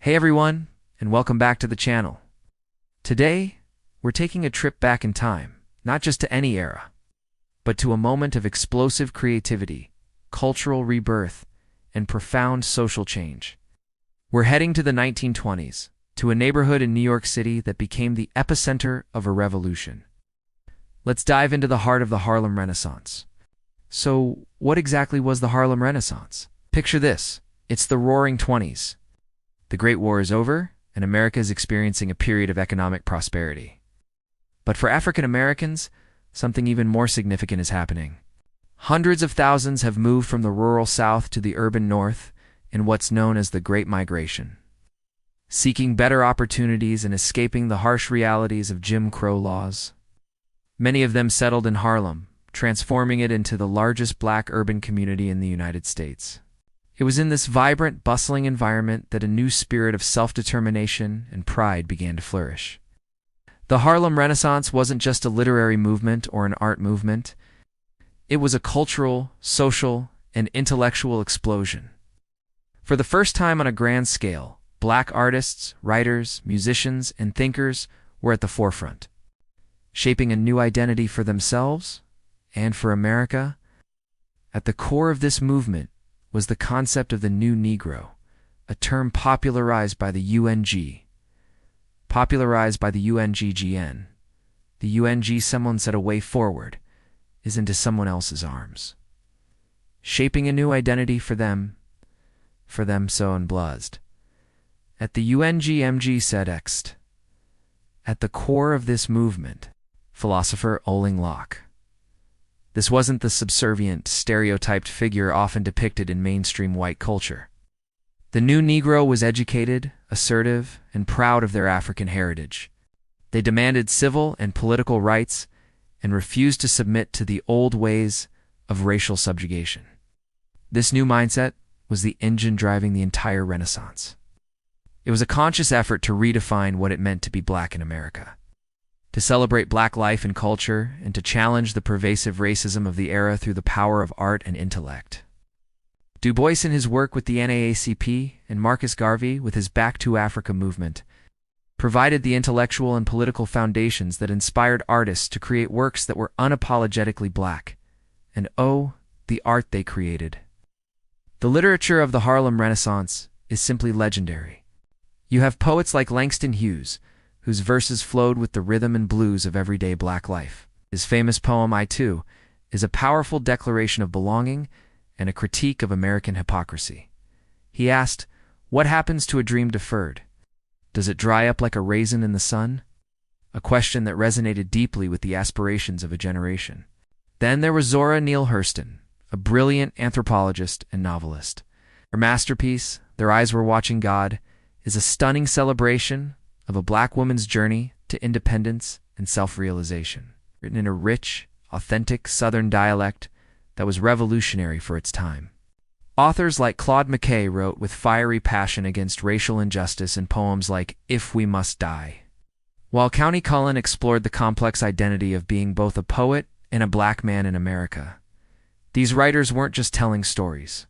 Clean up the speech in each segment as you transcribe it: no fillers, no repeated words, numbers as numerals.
Hey everyone, and welcome back to the channel. Today, we're taking a trip back in time, not just to any era, but to a moment of explosive creativity, cultural rebirth, and profound social change. We're heading to the 1920s, to a neighborhood in New York City that became the epicenter of a revolution. Let's dive into the heart of the Harlem Renaissance. So, what exactly was the Harlem Renaissance? Picture this. It's the Roaring '20s. The Great War is over, and America is experiencing a period of economic prosperity. But for African Americans, something even more significant is happening. Hundreds of thousands have moved from the rural South to the urban North in what's known as the Great Migration. Seeking better opportunities and escaping the harsh realities of Jim Crow laws. Many of them settled in Harlem, transforming it into the largest black urban community in the United States. It was in this vibrant, bustling environment that a new spirit of self-determination and pride began to flourish. The Harlem Renaissance wasn't just a literary movement or an art movement. It was a cultural, social, and intellectual explosion. For the first time on a grand scale, black artists, writers, musicians, and thinkers were at the forefront, shaping a new identity for themselves and for America. At the core of this movement was the concept of the new Negro, a term popularized by the UNGGN. The UNG, someone said, a way forward is into someone else's arms. Shaping a new identity for them so unblazed. At the UNGMG said ext. At the core of this movement, philosopher Oling Locke. This wasn't the subservient, stereotyped figure often depicted in mainstream white culture. The new Negro was educated, assertive, and proud of their African heritage. They demanded civil and political rights and refused to submit to the old ways of racial subjugation. This new mindset was the engine driving the entire Renaissance. It was a conscious effort to redefine what it meant to be black in America, to celebrate black life and culture, and to challenge the pervasive racism of the era through the power of art and intellect. Du Bois in his work with the NAACP and Marcus Garvey with his Back to Africa movement provided the intellectual and political foundations that inspired artists to create works that were unapologetically black. And oh, the art they created. The literature of the Harlem Renaissance is simply legendary. You have poets like Langston Hughes, whose verses flowed with the rhythm and blues of everyday black life. His famous poem, I Too, is a powerful declaration of belonging and a critique of American hypocrisy. He asked, "What happens to a dream deferred? Does it dry up like a raisin in the sun?" A question that resonated deeply with the aspirations of a generation. Then there was Zora Neale Hurston, a brilliant anthropologist and novelist. Her masterpiece, Their Eyes Were Watching God, is a stunning celebration of a black woman's journey to independence and self-realization, written in a rich, authentic Southern dialect that was revolutionary for its time. Authors like Claude McKay wrote with fiery passion against racial injustice in poems like If We Must Die, while Countee Cullen explored the complex identity of being both a poet and a black man in America. These writers weren't just telling stories.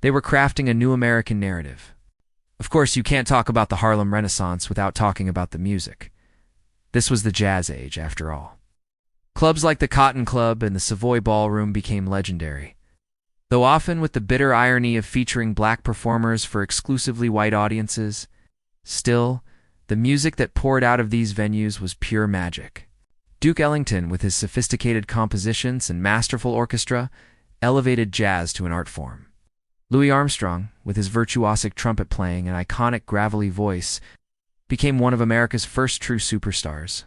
They were crafting a new American narrative. Of course, you can't talk about the Harlem Renaissance without talking about the music. This was the jazz age, after all. Clubs like the Cotton Club and the Savoy Ballroom became legendary. Though often with the bitter irony of featuring black performers for exclusively white audiences, still, the music that poured out of these venues was pure magic. Duke Ellington, with his sophisticated compositions and masterful orchestra, elevated jazz to an art form. Louis Armstrong, with his virtuosic trumpet playing and iconic gravelly voice, became one of America's first true superstars.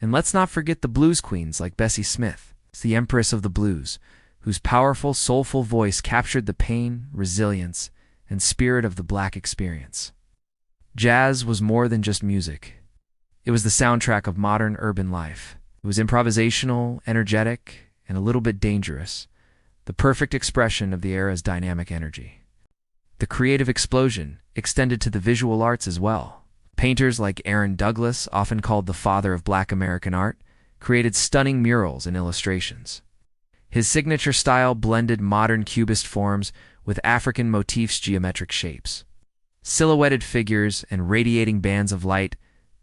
And let's not forget the blues queens like Bessie Smith, the Empress of the Blues, whose powerful, soulful voice captured the pain, resilience, and spirit of the black experience. Jazz was more than just music. It was the soundtrack of modern urban life. It was improvisational, energetic, and a little bit dangerous, the perfect expression of the era's dynamic energy. The creative explosion extended to the visual arts as well. Painters like Aaron Douglas, often called the father of black American art, created stunning murals and illustrations. His signature style blended modern cubist forms with African motifs' geometric shapes. silhouetted figures, and radiating bands of light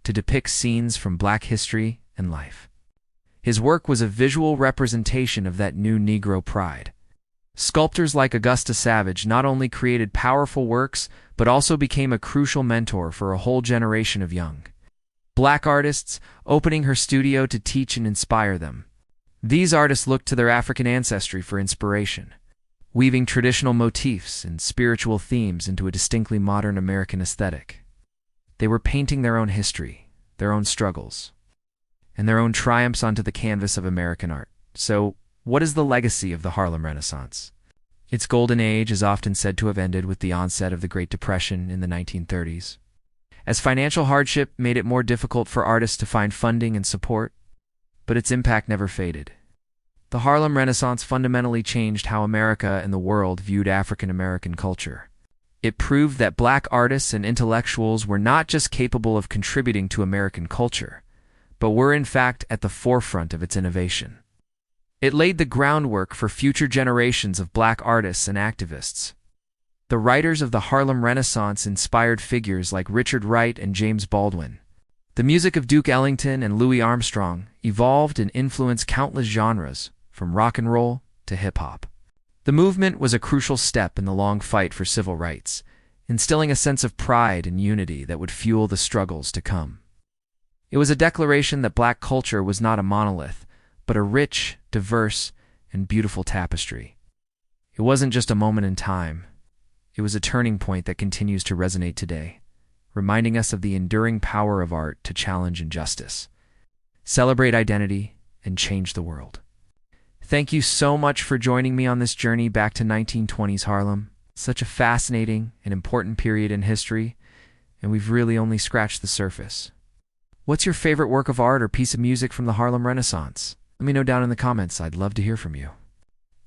to depict scenes from Black history and life. His work was a visual representation of that new Negro pride. Sculptors like Augusta Savage not only created powerful works, but also became a crucial mentor for a whole generation of young Black artists, opening her studio to teach and inspire them. These artists looked to their African ancestry for inspiration, weaving traditional motifs and spiritual themes into a distinctly modern American aesthetic. They were painting their own history, their own struggles, and their own triumphs onto the canvas of American art. So, what is the legacy of the Harlem Renaissance? Its golden age is often said to have ended with the onset of the Great Depression in the 1930s. As financial hardship made it more difficult for artists to find funding and support, but its impact never faded. The Harlem Renaissance fundamentally changed how America and the world viewed African American culture. It proved that Black artists and intellectuals were not just capable of contributing to American culture, but were in fact at the forefront of its innovation. It laid the groundwork for future generations of Black artists and activists. The writers of the Harlem Renaissance inspired figures like Richard Wright and James Baldwin. The music of Duke Ellington and Louis Armstrong evolved and influenced countless genres, from rock and roll to hip-hop. The movement was a crucial step in the long fight for civil rights, instilling a sense of pride and unity that would fuel the struggles to come. It was a declaration that Black culture was not a monolith, but a rich, diverse, and beautiful tapestry. It wasn't just a moment in time. It was a turning point that continues to resonate today, reminding us of the enduring power of art to challenge injustice, celebrate identity, and change the world. Thank you so much for joining me on this journey back to 1920s Harlem. Such a fascinating and important period in history, and we've really only scratched the surface. What's your favorite work of art or piece of music from the Harlem Renaissance? Let me know down in the comments. I'd love to hear from you.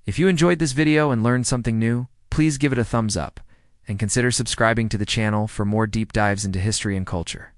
If you enjoyed this video and learned something new, please give it a thumbs up and consider subscribing to the channel for more deep dives into history and culture.